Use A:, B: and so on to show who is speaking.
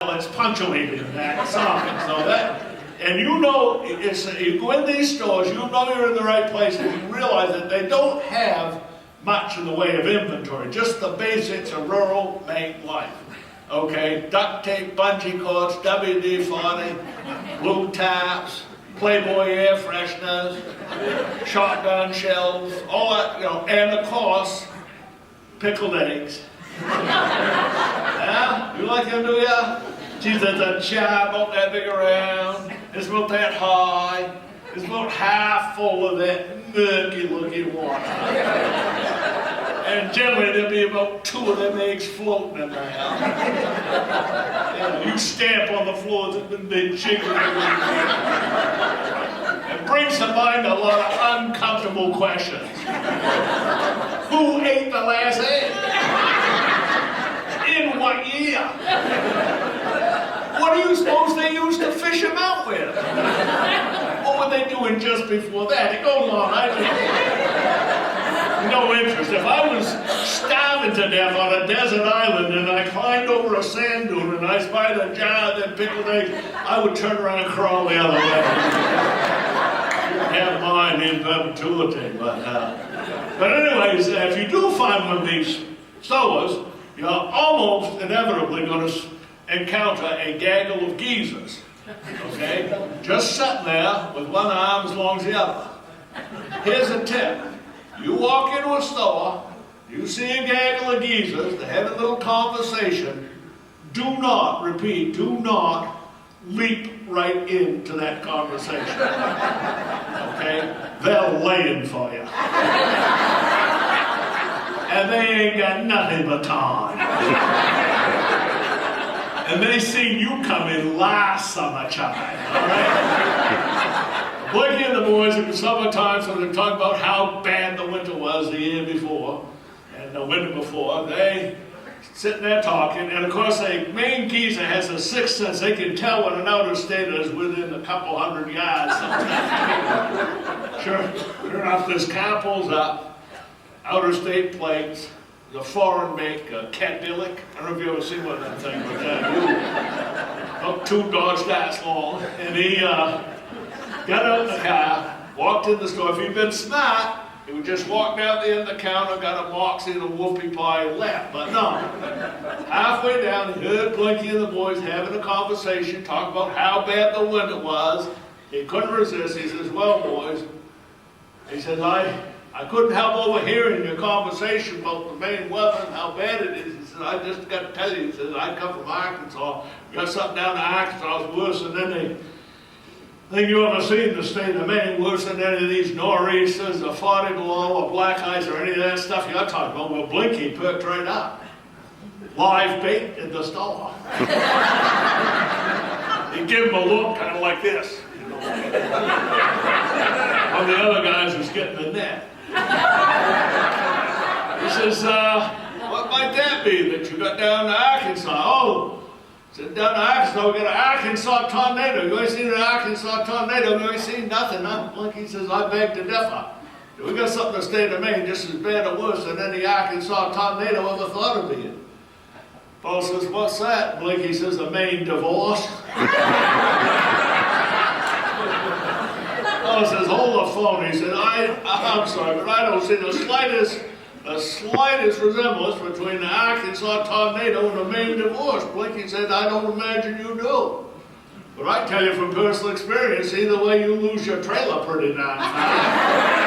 A: it's punctuated in that sign. So that, and you know, you go in these stores, you know you're in the right place, and you realize that they don't have much in the way of inventory, just the basics of rural Maine life. Okay, duct tape, bungee cords, WD-40, blue taps, Playboy air fresheners, shotgun shells, all that, you know, and of course, pickled eggs. Yeah? You like them, do ya? Geez, there's a jar about that big around. It's about that high. It's about half full of that murky-looking water. And generally there'll be about 2 of them eggs floating in there. Yeah, you stamp on the floors and they jiggle. It brings to mind a lot of uncomfortable questions. Who ate the last egg? In what year? What do you suppose they used to fish them out with? What were they doing just before that? It goes on, no interest. If I was starving to death on a desert island and I climbed over a sand dune and I spied a jar that pickled eggs, I would turn around and crawl the other way. Have mine in perpetuity. But anyways, if you do find one of these stores, you're almost inevitably going to encounter a gaggle of geezers. Okay? Just sitting there with one arm as long as the other. Here's a tip. You walk into a store, you see a gaggle of geezers, they have a little conversation. Do not, repeat, do not leap right into that conversation. Okay? They're laying for you. And they ain't got nothing but time. And they seen you come in last summertime, all right? Blakey and the boys in the summertime, so they talk about how bad the winter was the year before, and the winter before. They sitting there talking, and of course a Maine geezer has a sixth sense. They can tell when an outer-stater is within a couple hundred yards sometimes. Sure enough, this car pulls up, outer-state plates, the foreign make Cadillac. I don't know if you ever seen one of them things, but about 2 dog starts long, and he got out of the car, walked in the store. If he'd been smart, he would just walk down the end of the counter, got a moxie and a whoopie pie and left. But no. Halfway down, he heard Blinky and the boys having a conversation, talking about how bad the winter was. He couldn't resist. He says, well, boys, he says, I couldn't help overhearing your conversation about the Maine weather and how bad it is. He says, I just got to tell you, he says, I come from Arkansas. We got something down in Arkansas that's worse than anything you ever seen in the state of Maine, worse than any of these nor'easters, or 40 below, or black ice, or any of that stuff you're talking about. Well, Blinky perked right up. Live bait in the store. He gave him a look kind of like this. You know. One of the other guys was getting the net. He says, what might that be that you got down in Arkansas? Oh, he said, down in Arkansas, we got an Arkansas tornado. You ain't seen an Arkansas tornado, you ain't seen nothing, huh? Blinky says, I beg to differ. We got something in the state of Maine just as bad or worse than any Arkansas tornado ever thought of being. Paul says, what's that? Blinky says, a Maine divorce. Paul says, hold the phone. He said, I'm sorry, but I don't see the slightest resemblance between the Arkansas tornado and the Maine divorce. Blinky said, I don't imagine you do. But I tell you from personal experience, either way you lose your trailer pretty darn fast.